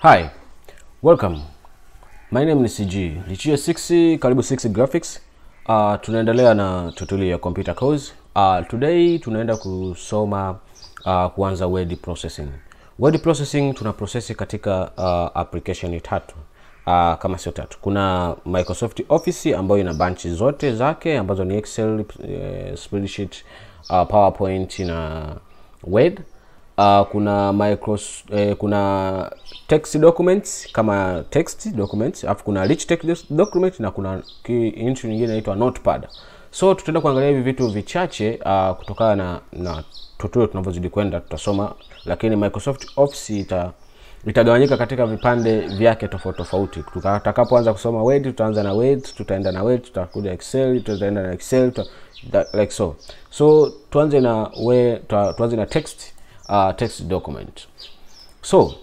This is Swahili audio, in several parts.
Hi, welcome. My name is CG. Lichia 6, karibu 6 graphics. Tunaendelea na tutorial ya computer course. Today tunaenda kusoma kuanza word processing. Word processing tunaprocess katika application tatu. Kama sio tatu. Kuna Microsoft Office ambayo ina branch zote zake ambazo ni Excel, spreadsheet, PowerPoint na Word. Kuna text documents kama text documents, afu kuna rich text document na kuna kitu nyingine inaitwa notepad. So tutaenda kuangalia hivi vitu vichache kutokana na tutorial tunavyozidi kwenda tutasoma, lakini Microsoft Office itagawanyika katika vipande vyake tofauti tofauti. Tutakapoanza kusoma Word, tutaanza na Word, tutaenda na Word, tutakuja Excel, tutaenda na Excel, like so. So tuanze na text document. So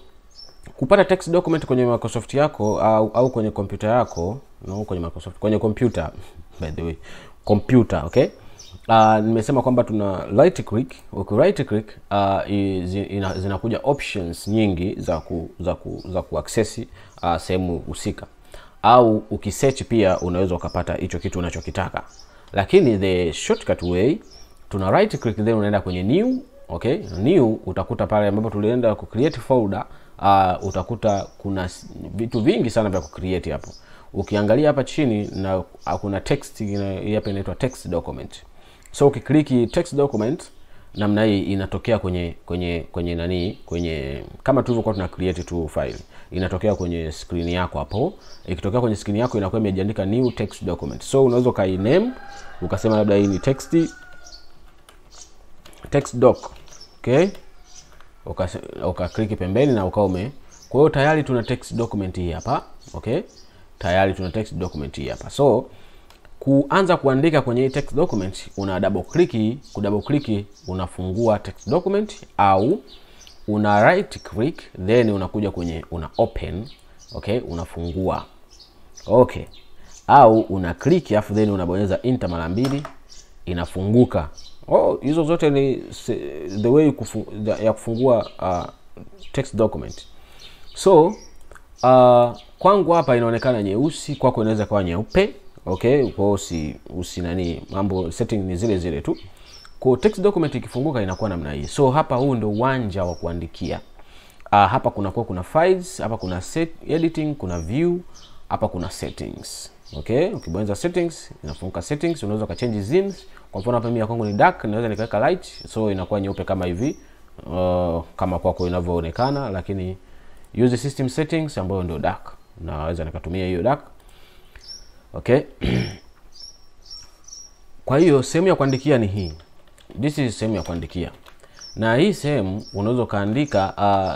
kupata text document kwenye Microsoft yako au kwenye computer yako, kwenye computer, by the way, computer, okay? Nimesema kwamba tuna right click. Right click zinakuja options nyingi za kuaccess sehemu husika, au ukisearch pia unaweza ukapata hicho kitu unachokitaka. Lakini the shortcut way, tuna right click then unaenda kwenye new. Okay, new utakuta pale ambapo tulienda ku create folder, utakuta kuna vitu vingi sana vya ku create hapo. Ukiangalia hapa chini na kuna text hapa inaitwa text document. So ukiklik text document namna hii inatokea kwenye kama tulivyokuwa tuna create tu file. Inatokea kwenye screen yako hapo. Ikitokea kwenye screen yako inakuwa imeandika new text document. So unaweza kai name ukasema labda hii ni text doc. Okay, click pembeni na ukaume. Kwa hiyo tayari tuna text document hii hapa. Okay, tayari tuna text document hii hapa. So kuanza kuandika kwenye hii text document, una double click unafungua text document, au una right click then unakuja kwenye una open. Okay, unafungua. Okay, au una click afu then unabonyeza enter mara mbili inafunguka. Hizo zote ni the way ya kufungua text document. So kwangu hapa inaonekana nyeusi, kwako inaweza kuwa nyeupe. Okay, kwa mambo setting ni zile zile tu. Kwa text document ikifunguka inakuwa namna hii. So hapa huu ndio uwanja wa kuandikia. Hapa kuna files, hapa kuna editing, kuna view, hapa kuna settings. Okay, ukibonyeza settings inafunguka settings. Unaweza ka change themes. Kwa mfano hapa mimi ya kwangu ni dark, naweza nikaweka light, so inakuwa nyeupe kama hivi, kama kwako inavyoonekana. Lakini use system settings ambayo ndio dark, naweza nikatumia hiyo dark. Okay. Kwa hiyo sehemu ya kuandikia ni hii. This is sehemu ya kuandikia. Na hii sehemu unaweza kaandika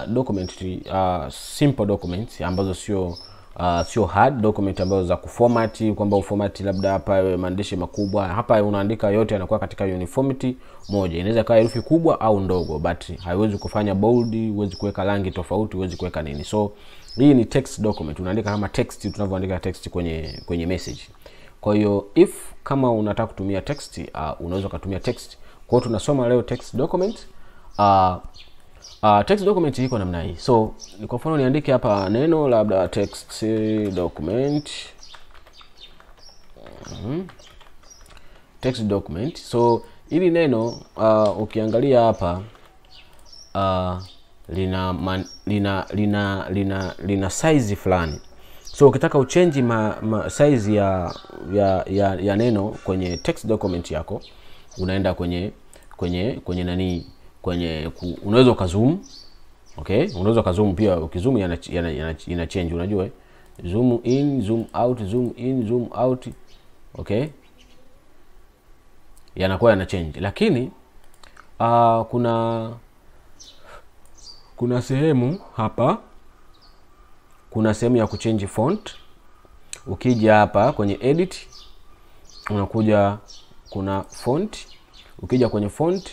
document, simple documents ambazo sio hard document ambazo za kuformat, kwamba uformat labda hapa maandishi makubwa. Hapa unaandika yote yanakuwa katika uniformity moja. Inaweza kuwa herufi kubwa au ndogo, but haiwezi kufanya bold, huwezi kuweka rangi tofauti, huwezi kuweka nini. So hii ni text document. Unaandika kama text tunavyoandika text kwenye message. Kwa hiyo kama unataka kutumia text, unaweza kutumia text. Kwa hiyo tunasoma leo text document. Text document iko namna hii. So kwa mfano niandike hapa neno labda text document. Text document. So hili neno ukiangalia hapa lina size fulani. So ukitaka uchange size ya neno kwenye text document yako, unaenda kwenye unaweza ukazoom. Okay, unaweza ukazoom pia. Ukizoom ina change, unajua zoom in, zoom out, zoom in, zoom out. Okay, yanakuwa yana change. Lakini kuna sehemu hapa, kuna sehemu ya kuchange font. Ukija hapa kwenye edit unakuja kuna font. Ukija kwenye font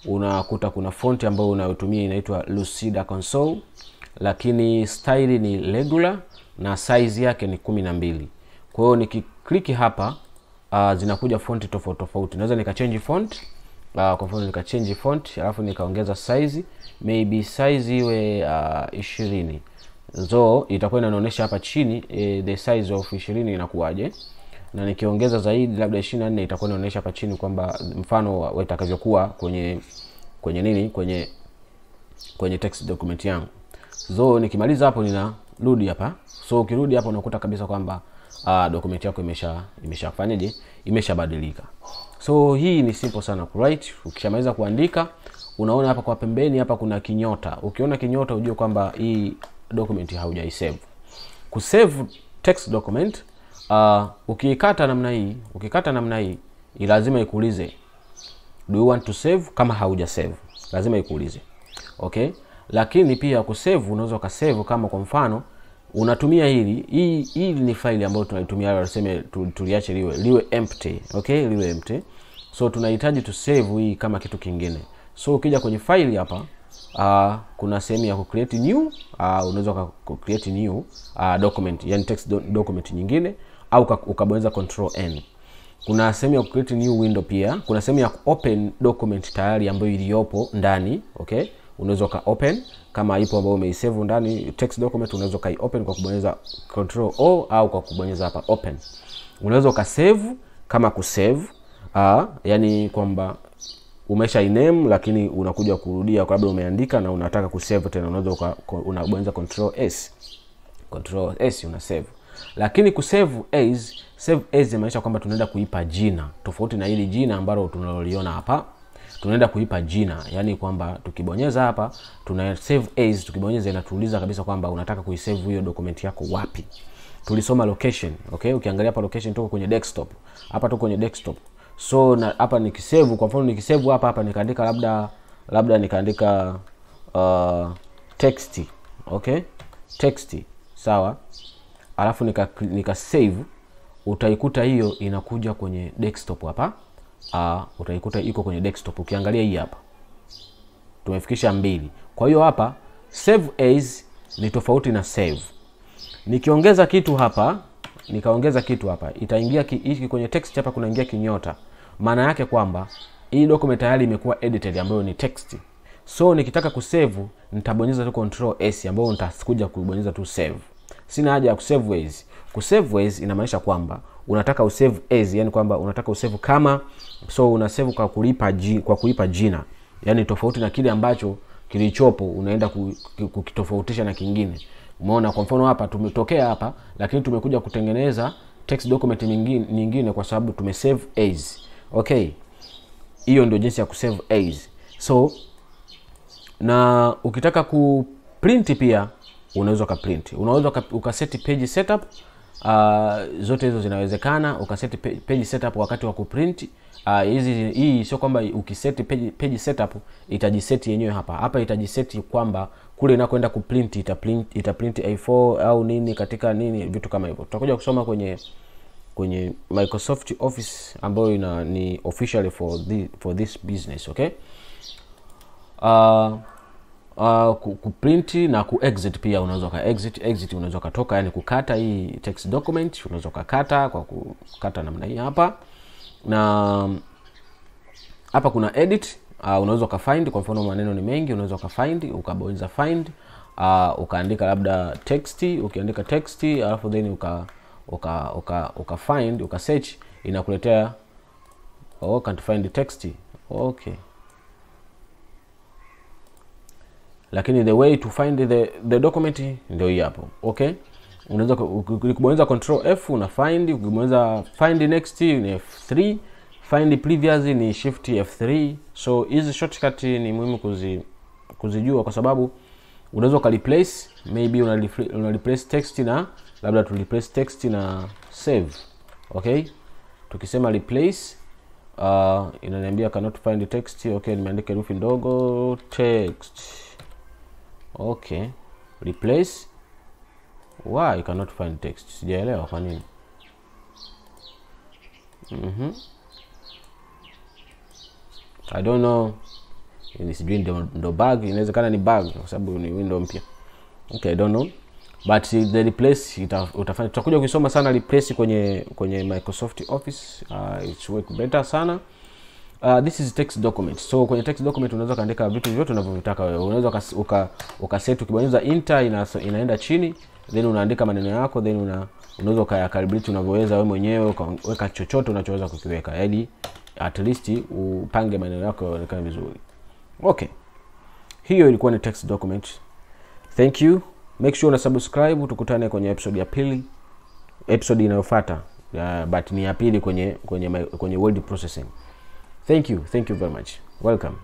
unakuta kuna font ambayo unayotumia inaitwa Lucida Console, lakini style ni regular na size yake ni 12. Kwa hiyo nikiklik hapa zinakuja font tofauti tofauti. Naweza nikachange font. Kwa mfano nikachange font alafu nikaongeza size, maybe size iwe 20. So itakuwa inaonyesha hapa chini the size of 20 inakuwaje, na nikiongeza zaidi labda 24 itakuwa inaonyesha hapa chini kwamba mfano itakavyokuwa kwenye nini, kwenye text document yangu. So nikimaliza hapo ninarudi hapa. So ukirudi hapa unakuta kabisa kwamba document yako imeshafanyaje, imeshabadilika. So hii ni simple sana ku write. Ukishamaliza kuandika, unaona hapa kwa pembeni hapa kuna kinyota. Ukiona kinyota ujue kwamba hii document haujaisave. Kusave text document, ukikata namna hii, lazima ikuulize do you want to save. Kama hauja save lazima ikuulize. Okay? Lakini pia kusave unaweza ukasave kama kwa mfano unatumia hii ni file ambayo tunaitumia, tuseme tuliache liwe empty. Okay? Liwe empty. So tunahitaji to save hii kama kitu kingine. So ukija kwenye file hapa, kuna sehemu ya create new, unaweza create new document, yani text document nyingine, au ukabonyeza control N. Kuna sehemu ya create new window pia. Kuna sehemu ya open document tayari ambayo iliyopo ndani. Okay? Unaweza ka open kama ipo ambayo umeisave ndani text document, unaweza kai open kwa kubonyeza control O au kwa kubonyeza hapa open. Unaweza ka save kama kusave, yani kwamba umesha iname lakini unakuja kurudia kwa labda umeandika na unataka kusave tena, unaweza unabonyeza control S una save. Lakini kusave as inamaanisha kwamba tunaenda kuipa jina tofauti na hili jina ambalo tunaloliona hapa. Tunaenda kuipa jina, yani kwamba tukibonyeza hapa tuna save as, tukibonyeza inatuuliza kabisa kwamba unataka kuisave hiyo document yako wapi. Tulisoma location. Okay? Ukiangalia hapa location tuko kwenye desktop. Hapa tuko kwenye desktop. So na hapa nikisave, kwa mfano nikisave hapa nikaandika labda nikaandika text. Okay? Text. Sawa? Alafu nika save, utaikuta hiyo inakuja kwenye desktop hapa. Utaikuta iko kwenye desktop. Ukiangalia hii hapa tumefikisha 2. Kwa hiyo hapa save as ni tofauti na save. Nikaongeza kitu hapa, itaingia hiki kwenye text hapa, kunaingia kinyota. Maana yake kwamba hii document tayari imekuwa edited ambayo ni text. So nikitaka kusave nitabonyeza tu control S ambayo nitakuja kubonyeza tu save. Sina haja ya kusave as. Kusave as inamaanisha kwamba unataka usave as, yani kwamba unataka usave kama, so una save kwa kuipa jina. Yani tofauti na kile ambacho kilichopo unaenda kukitofautisha na kingine. Umeona, kwa mfano hapa tumetokea hapa lakini tumekuja kutengeneza text document nyingine kwa sababu tumesave as. Okay? Hiyo ndio jinsi ya kusave as. So na ukitaka kuprint pia unaweza ukaprint. Unaweza ukaseti page setup. Zote hizo zinawezekana. Ukaseti page setup wakati wa kuprint. Hii sio kwamba ukiseti page setup itajiseti yenyewe hapa. Hapa itajiseti kwamba kule inakoenda kuprint itaprint A4 au nini katika nini, vitu kama hivyo. Tutakuja kusoma kwenye Microsoft Office ambayo ni officially for this business. Okay? Kuprint na kuexit pia unaweza ka exit unaweza katoka, yani kukata hii text document unaweza kukata kwa kukata namna hii hapa. Na hapa kuna edit, unaweza ka find, kwa mfano maneno ni mengi unaweza ka find, ukabonyeza find, ukaandika labda text, ukiandika text alafu then uka find, uka search, inakuletea can't find text. Okay. Lakini the way to find the document ndio hii hapo. Okay? Unaweza kubonyeza control F una find, ukibonyeza find next ni F3, find previous ni shift F3. So hizi shortcut ni muhimu kuzijua kwa sababu unaweza ka replace, maybe una replace text na labda tu replace text na save. Okay? Tukisema replace, inaniambia cannot find text. Okay, nimeandika herufi ndogo text. Okay, replace. Why I cannot find text? Sijaelewa kwa nini. I don't know. Ni sijui ndo bug, inawezekana ni bug kwa sababu ni window mpya. Okay, I don't know. But the replace utafanya, tutakuja kusoma sana replace kwenye Microsoft Office. It's work better sana. This is text document. So kwenye text document unaweza kaandika vitu vyote unavyotaka wewe. Unaweza ukaset, ukibonyeza enter inaenda chini, then unaandika maneno yako, then unaweza ukayakaribisha unavyoweza wewe mwenyewe, ukaweka chochote unachoweza kukiweka. Yaani at least upange maneno yako yaonekane vizuri. Okay. Hiyo ilikuwa ni text document. Thank you. Make sure una subscribe, tukutane kwenye episode ya pili. Episode inayofuata. But ni ya pili kwenye word processing. Thank you very much. Welcome.